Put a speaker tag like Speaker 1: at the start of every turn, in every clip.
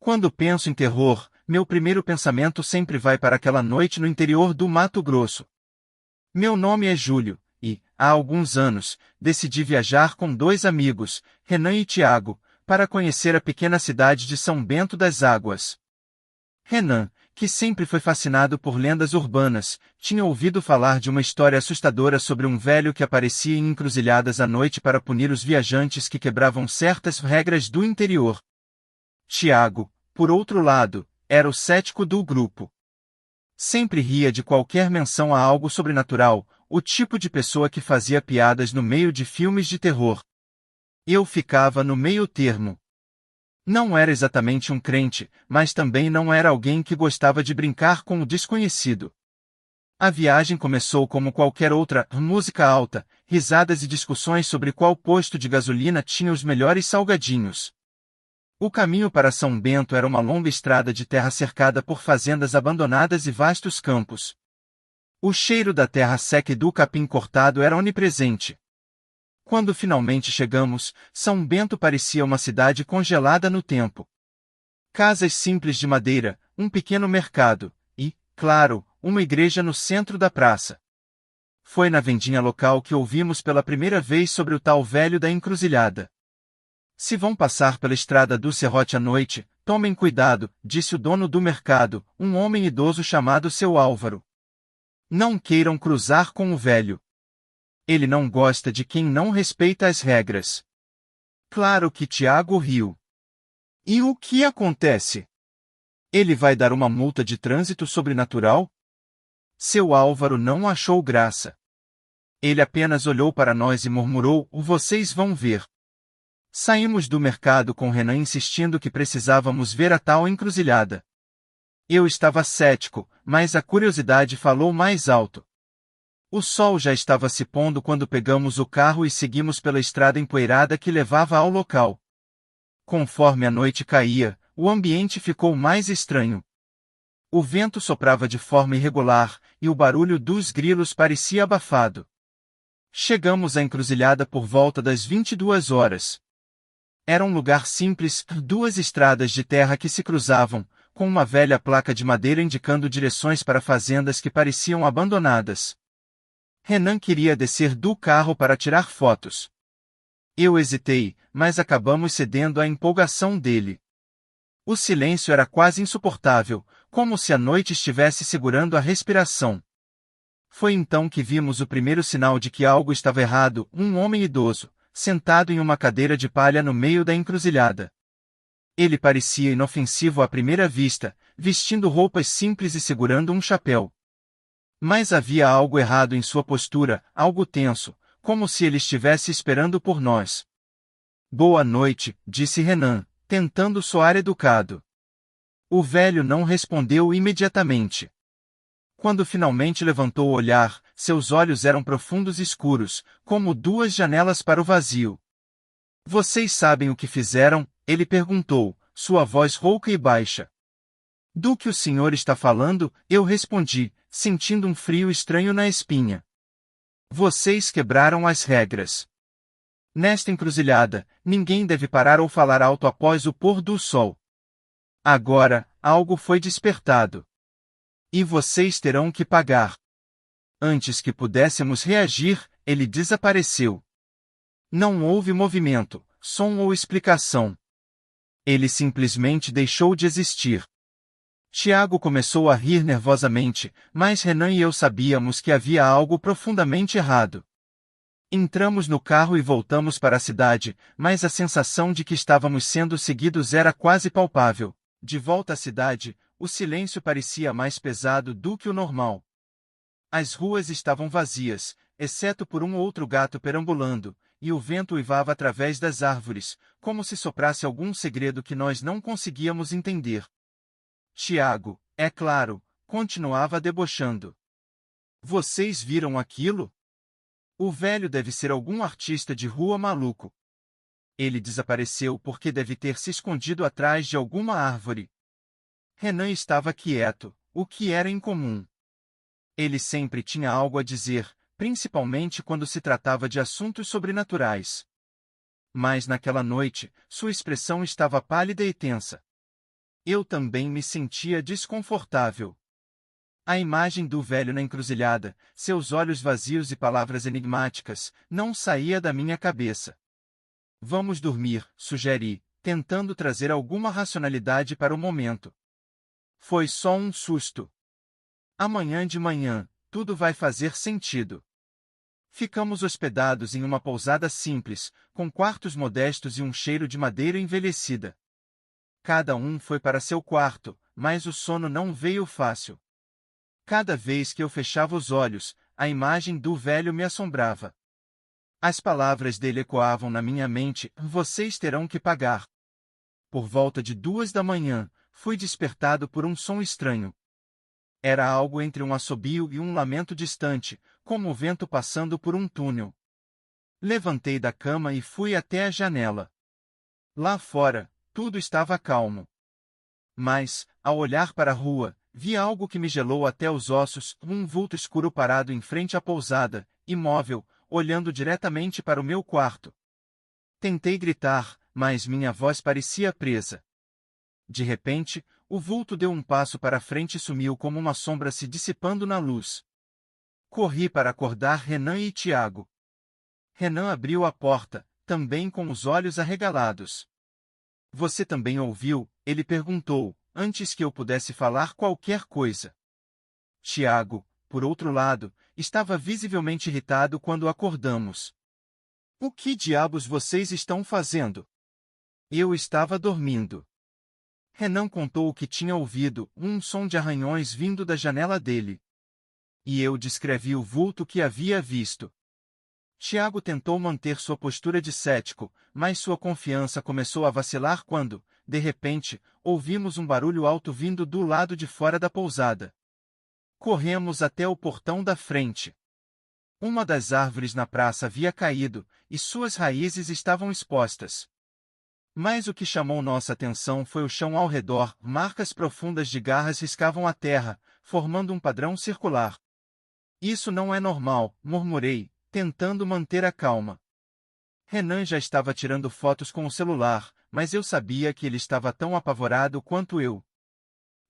Speaker 1: Quando penso em terror, meu primeiro pensamento sempre vai para aquela noite no interior do Mato Grosso. Meu nome é Júlio, e, há alguns anos, decidi viajar com dois amigos, Renan e Tiago, para conhecer a pequena cidade de São Bento das Águas. Renan, que sempre foi fascinado por lendas urbanas, tinha ouvido falar de uma história assustadora sobre um velho que aparecia em encruzilhadas à noite para punir os viajantes que quebravam certas regras do interior. Tiago, por outro lado, era o cético do grupo. Sempre ria de qualquer menção a algo sobrenatural, o tipo de pessoa que fazia piadas no meio de filmes de terror. Eu ficava no meio termo. Não era exatamente um crente, mas também não era alguém que gostava de brincar com o desconhecido. A viagem começou como qualquer outra, música alta, risadas e discussões sobre qual posto de gasolina tinha os melhores salgadinhos. O caminho para São Bento era uma longa estrada de terra cercada por fazendas abandonadas e vastos campos. O cheiro da terra seca e do capim cortado era onipresente. Quando finalmente chegamos, São Bento parecia uma cidade congelada no tempo. Casas simples de madeira, um pequeno mercado e, claro, uma igreja no centro da praça. Foi na vendinha local que ouvimos pela primeira vez sobre o tal velho da encruzilhada. Se vão passar pela estrada do Serrote à noite, tomem cuidado, disse o dono do mercado, um homem idoso chamado seu Álvaro. Não queiram cruzar com o velho. Ele não gosta de quem não respeita as regras. Claro que Tiago riu. E o que acontece? Ele vai dar uma multa de trânsito sobrenatural? Seu Álvaro não achou graça. Ele apenas olhou para nós e murmurou: vocês vão ver. Saímos do mercado com Renan insistindo que precisávamos ver a tal encruzilhada. Eu estava cético, mas a curiosidade falou mais alto. O sol já estava se pondo quando pegamos o carro e seguimos pela estrada empoeirada que levava ao local. Conforme a noite caía, o ambiente ficou mais estranho. O vento soprava de forma irregular, e o barulho dos grilos parecia abafado. Chegamos à encruzilhada por volta das 22 horas. Era um lugar simples, duas estradas de terra que se cruzavam, com uma velha placa de madeira indicando direções para fazendas que pareciam abandonadas. Renan queria descer do carro para tirar fotos. Eu hesitei, mas acabamos cedendo à empolgação dele. O silêncio era quase insuportável, como se a noite estivesse segurando a respiração. Foi então que vimos o primeiro sinal de que algo estava errado: um homem idoso, sentado em uma cadeira de palha no meio da encruzilhada. Ele parecia inofensivo à primeira vista, vestindo roupas simples e segurando um chapéu. Mas havia algo errado em sua postura, algo tenso, como se ele estivesse esperando por nós. Boa noite, disse Renan, tentando soar educado. O velho não respondeu imediatamente. Quando finalmente levantou o olhar, seus olhos eram profundos e escuros, como duas janelas para o vazio. Vocês sabem o que fizeram? Ele perguntou, sua voz rouca e baixa. Do que o senhor está falando? Eu respondi, sentindo um frio estranho na espinha. Vocês quebraram as regras. Nesta encruzilhada, ninguém deve parar ou falar alto após o pôr do sol. Agora, algo foi despertado. E vocês terão que pagar. Antes que pudéssemos reagir, ele desapareceu. Não houve movimento, som ou explicação. Ele simplesmente deixou de existir. Tiago começou a rir nervosamente, mas Renan e eu sabíamos que havia algo profundamente errado. Entramos no carro e voltamos para a cidade, mas a sensação de que estávamos sendo seguidos era quase palpável. De volta à cidade, o silêncio parecia mais pesado do que o normal. As ruas estavam vazias, exceto por um ou outro gato perambulando, e o vento uivava através das árvores, como se soprasse algum segredo que nós não conseguíamos entender. Tiago, é claro, continuava debochando. Vocês viram aquilo? O velho deve ser algum artista de rua maluco. Ele desapareceu porque deve ter se escondido atrás de alguma árvore. Renan estava quieto, o que era incomum. Ele sempre tinha algo a dizer, principalmente quando se tratava de assuntos sobrenaturais. Mas naquela noite, sua expressão estava pálida e tensa. Eu também me sentia desconfortável. A imagem do velho na encruzilhada, seus olhos vazios e palavras enigmáticas, não saía da minha cabeça. Vamos dormir, sugeri, tentando trazer alguma racionalidade para o momento. Foi só um susto. Amanhã de manhã, tudo vai fazer sentido. Ficamos hospedados em uma pousada simples, com quartos modestos e um cheiro de madeira envelhecida. Cada um foi para seu quarto, mas o sono não veio fácil. Cada vez que eu fechava os olhos, a imagem do velho me assombrava. As palavras dele ecoavam na minha mente: vocês terão que pagar. Por volta de 2 da manhã, fui despertado por um som estranho. Era algo entre um assobio e um lamento distante, como o vento passando por um túnel. Levantei da cama e fui até a janela. Lá fora, tudo estava calmo. Mas, ao olhar para a rua, vi algo que me gelou até os ossos, um vulto escuro parado em frente à pousada, imóvel, olhando diretamente para o meu quarto. Tentei gritar, mas minha voz parecia presa. De repente, o vulto deu um passo para frente e sumiu como uma sombra se dissipando na luz. Corri para acordar Renan e Tiago. Renan abriu a porta, também com os olhos arregalados. Você também ouviu? Ele perguntou, antes que eu pudesse falar qualquer coisa. Tiago, por outro lado, estava visivelmente irritado quando acordamos. O que diabos vocês estão fazendo? Eu estava dormindo. Renan contou o que tinha ouvido, um som de arranhões vindo da janela dele. E eu descrevi o vulto que havia visto. Tiago tentou manter sua postura de cético, mas sua confiança começou a vacilar quando, de repente, ouvimos um barulho alto vindo do lado de fora da pousada. Corremos até o portão da frente. Uma das árvores na praça havia caído, e suas raízes estavam expostas. Mas o que chamou nossa atenção foi o chão ao redor, marcas profundas de garras riscavam a terra, formando um padrão circular. Isso não é normal, murmurei, tentando manter a calma. Renan já estava tirando fotos com o celular, mas eu sabia que ele estava tão apavorado quanto eu.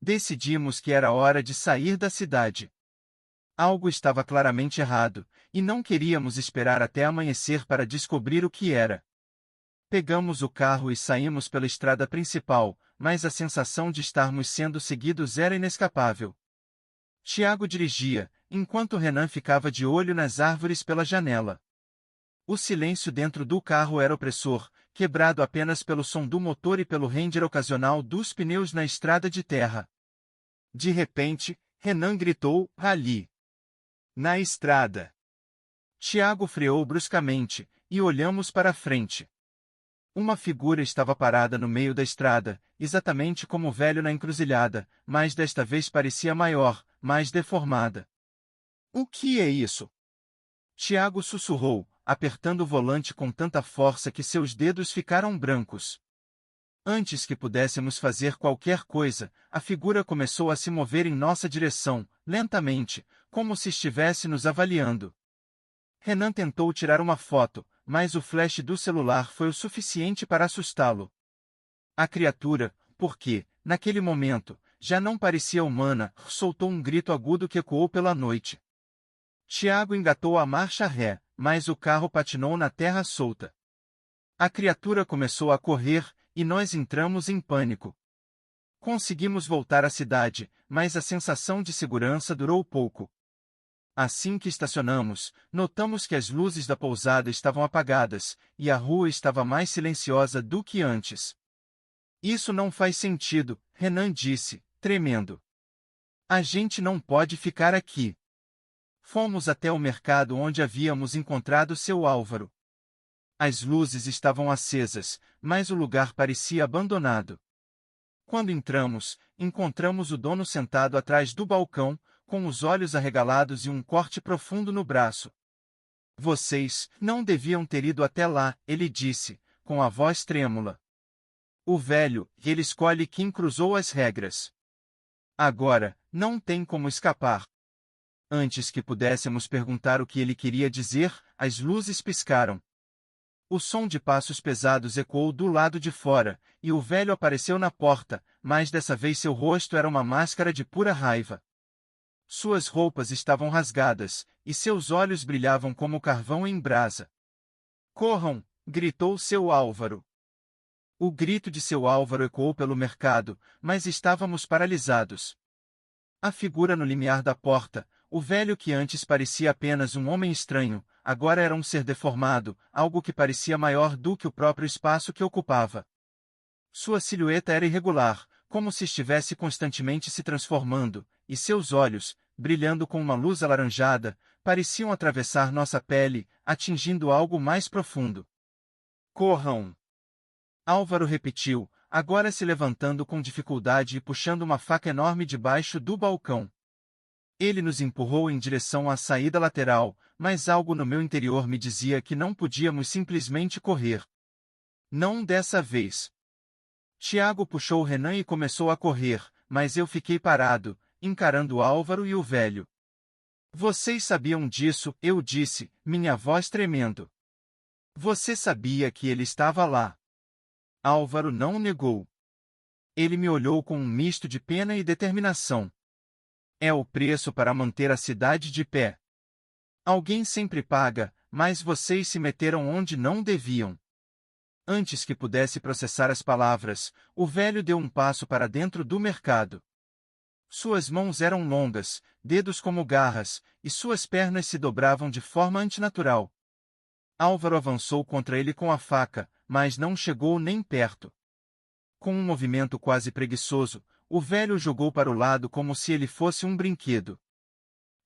Speaker 1: Decidimos que era hora de sair da cidade. Algo estava claramente errado, e não queríamos esperar até amanhecer para descobrir o que era. Pegamos o carro e saímos pela estrada principal, mas a sensação de estarmos sendo seguidos era inescapável. Tiago dirigia, enquanto Renan ficava de olho nas árvores pela janela. O silêncio dentro do carro era opressor, quebrado apenas pelo som do motor e pelo render ocasional dos pneus na estrada de terra. De repente, Renan gritou: ali! Na estrada! Tiago freou bruscamente, e olhamos para a frente. Uma figura estava parada no meio da estrada, exatamente como o velho na encruzilhada, mas desta vez parecia maior, mais deformada. O que é isso? Tiago sussurrou, apertando o volante com tanta força que seus dedos ficaram brancos. Antes que pudéssemos fazer qualquer coisa, a figura começou a se mover em nossa direção, lentamente, como se estivesse nos avaliando. Renan tentou tirar uma foto, mas o flash do celular foi o suficiente para assustá-lo. A criatura, porque, naquele momento, já não parecia humana, soltou um grito agudo que ecoou pela noite. Tiago engatou a marcha ré, mas o carro patinou na terra solta. A criatura começou a correr, e nós entramos em pânico. Conseguimos voltar à cidade, mas a sensação de segurança durou pouco. Assim que estacionamos, notamos que as luzes da pousada estavam apagadas, e a rua estava mais silenciosa do que antes. Isso não faz sentido, Renan disse, tremendo. A gente não pode ficar aqui. Fomos até o mercado onde havíamos encontrado seu Álvaro. As luzes estavam acesas, mas o lugar parecia abandonado. Quando encontramos o dono sentado atrás do balcão, com os olhos arregalados e um corte profundo no braço. Vocês não deviam ter ido até lá, ele disse, com a voz trêmula. O velho, ele escolhe quem cruzou as regras. Agora, não tem como escapar. Antes que pudéssemos perguntar o que ele queria dizer, as luzes piscaram. O som de passos pesados ecoou do lado de fora, e o velho apareceu na porta, mas dessa vez seu rosto era uma máscara de pura raiva. Suas roupas estavam rasgadas, e seus olhos brilhavam como carvão em brasa. Corram! Gritou seu Álvaro. O grito de seu Álvaro ecoou pelo mercado, mas estávamos paralisados. A figura no limiar da porta, o velho que antes parecia apenas um homem estranho, agora era um ser deformado, algo que parecia maior do que o próprio espaço que ocupava. Sua silhueta era irregular, como se estivesse constantemente se transformando, e seus olhos, brilhando com uma luz alaranjada, pareciam atravessar nossa pele, atingindo algo mais profundo. Corram! Álvaro repetiu, agora se levantando com dificuldade e puxando uma faca enorme debaixo do balcão. Ele nos empurrou em direção à saída lateral, mas algo no meu interior me dizia que não podíamos simplesmente correr. Não dessa vez. Tiago puxou Renan e começou a correr, mas eu fiquei parado, encarando Álvaro e o velho. Vocês sabiam disso, eu disse, minha voz tremendo. Você sabia que ele estava lá. Álvaro não negou. Ele me olhou com um misto de pena e determinação. É o preço para manter a cidade de pé. Alguém sempre paga, mas vocês se meteram onde não deviam. Antes que pudesse processar as palavras, o velho deu um passo para dentro do mercado. Suas mãos eram longas, dedos como garras, e suas pernas se dobravam de forma antinatural. Álvaro avançou contra ele com a faca, mas não chegou nem perto. Com um movimento quase preguiçoso, o velho o jogou para o lado como se ele fosse um brinquedo.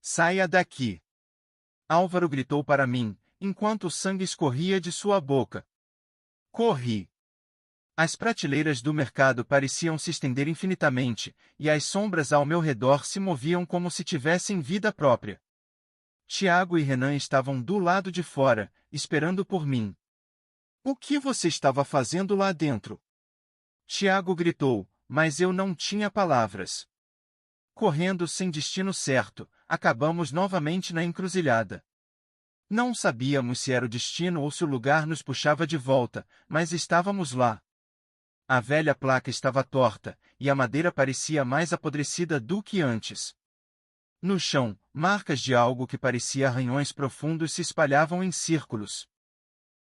Speaker 1: Saia daqui! Álvaro gritou para mim, enquanto o sangue escorria de sua boca. Corri! As prateleiras do mercado pareciam se estender infinitamente, e as sombras ao meu redor se moviam como se tivessem vida própria. Tiago e Renan estavam do lado de fora, esperando por mim. O que você estava fazendo lá dentro? Tiago gritou, mas eu não tinha palavras. Correndo sem destino certo, acabamos novamente na encruzilhada. Não sabíamos se era o destino ou se o lugar nos puxava de volta, mas estávamos lá. A velha placa estava torta, e a madeira parecia mais apodrecida do que antes. No chão, marcas de algo que parecia arranhões profundos se espalhavam em círculos.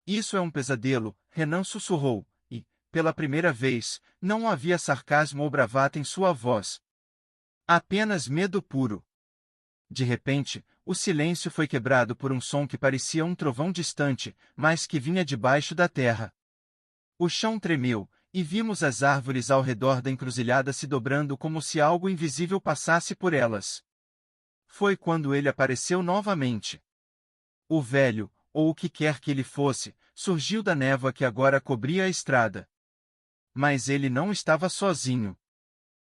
Speaker 1: Isso é um pesadelo, Renan sussurrou, e, pela primeira vez, não havia sarcasmo ou bravata em sua voz. Apenas medo puro. De repente, o silêncio foi quebrado por um som que parecia um trovão distante, mas que vinha debaixo da terra. O chão tremeu, e vimos as árvores ao redor da encruzilhada se dobrando como se algo invisível passasse por elas. Foi quando ele apareceu novamente. O velho, ou o que quer que ele fosse, surgiu da névoa que agora cobria a estrada. Mas ele não estava sozinho.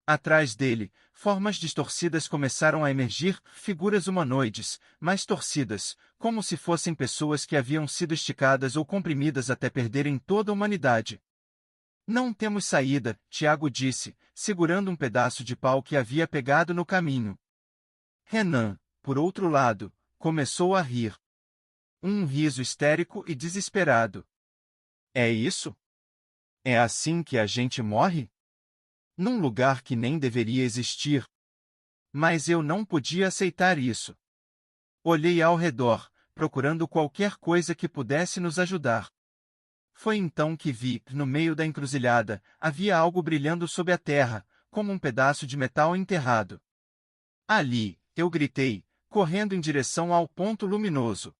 Speaker 1: Atrás dele, formas distorcidas começaram a emergir, figuras humanoides, mais torcidas, como se fossem pessoas que haviam sido esticadas ou comprimidas até perderem toda a humanidade. Não temos saída, Tiago disse, segurando um pedaço de pau que havia pegado no caminho. Renan, por outro lado, começou a rir. Um riso histérico e desesperado. É isso? É assim que a gente morre? Num lugar que nem deveria existir. Mas eu não podia aceitar isso. Olhei ao redor, procurando qualquer coisa que pudesse nos ajudar. Foi então que vi, no meio da encruzilhada, havia algo brilhando sob a terra, como um pedaço de metal enterrado. Ali, eu gritei, correndo em direção ao ponto luminoso.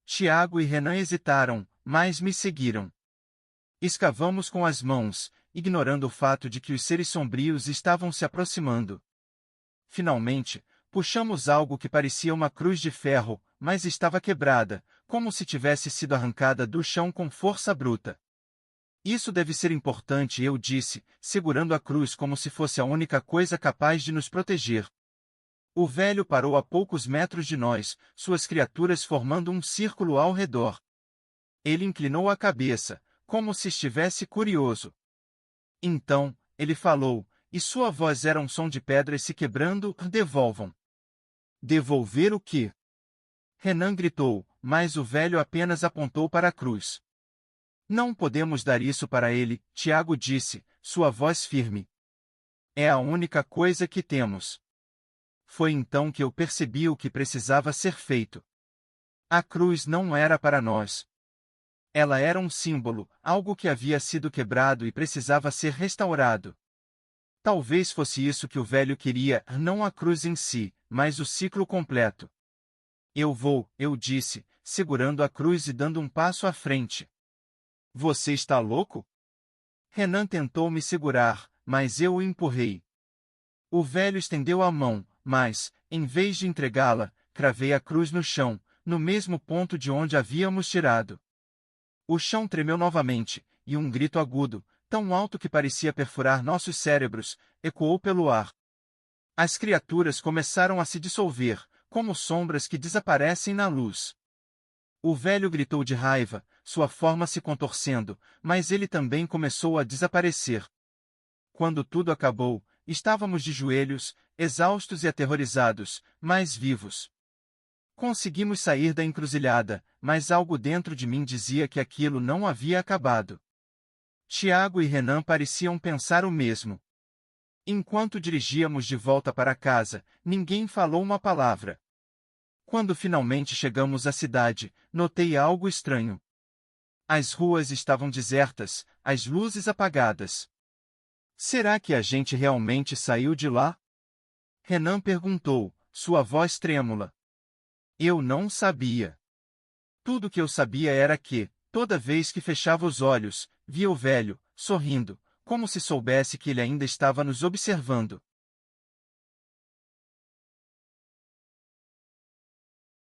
Speaker 1: Tiago e Renan hesitaram, mas me seguiram. Escavamos com as mãos, ignorando o fato de que os seres sombrios estavam se aproximando. Finalmente, puxamos algo que parecia uma cruz de ferro, mas estava quebrada, como se tivesse sido arrancada do chão com força bruta. Isso deve ser importante, eu disse, segurando a cruz como se fosse a única coisa capaz de nos proteger. O velho parou a poucos metros de nós, suas criaturas formando um círculo ao redor. Ele inclinou a cabeça, como se estivesse curioso. Então, ele falou, e sua voz era um som de pedras se quebrando, devolvam. Devolver o quê? Renan gritou, mas o velho apenas apontou para a cruz. Não podemos dar isso para ele, Tiago disse, sua voz firme. É a única coisa que temos. Foi então que eu percebi o que precisava ser feito. A cruz não era para nós. Ela era um símbolo, algo que havia sido quebrado e precisava ser restaurado. Talvez fosse isso que o velho queria, não a cruz em si, mas o ciclo completo. Eu disse, segurando a cruz e dando um passo à frente. Você está louco? Renan tentou me segurar, mas eu o empurrei. O velho estendeu a mão, mas, em vez de entregá-la, cravei a cruz no chão, no mesmo ponto de onde havíamos tirado. O chão tremeu novamente, e um grito agudo, tão alto que parecia perfurar nossos cérebros, ecoou pelo ar. As criaturas começaram a se dissolver, como sombras que desaparecem na luz. O velho gritou de raiva, sua forma se contorcendo, mas ele também começou a desaparecer. Quando tudo acabou, estávamos de joelhos, exaustos e aterrorizados, mas vivos. Conseguimos sair da encruzilhada, mas algo dentro de mim dizia que aquilo não havia acabado. Tiago e Renan pareciam pensar o mesmo. Enquanto dirigíamos de volta para casa, ninguém falou uma palavra. Quando finalmente chegamos à cidade, notei algo estranho. As ruas estavam desertas, as luzes apagadas. Será que a gente realmente saiu de lá? Renan perguntou, sua voz trêmula. Eu não sabia. Tudo que eu sabia era que, toda vez que fechava os olhos, via o velho, sorrindo, como se soubesse que ele ainda estava nos observando.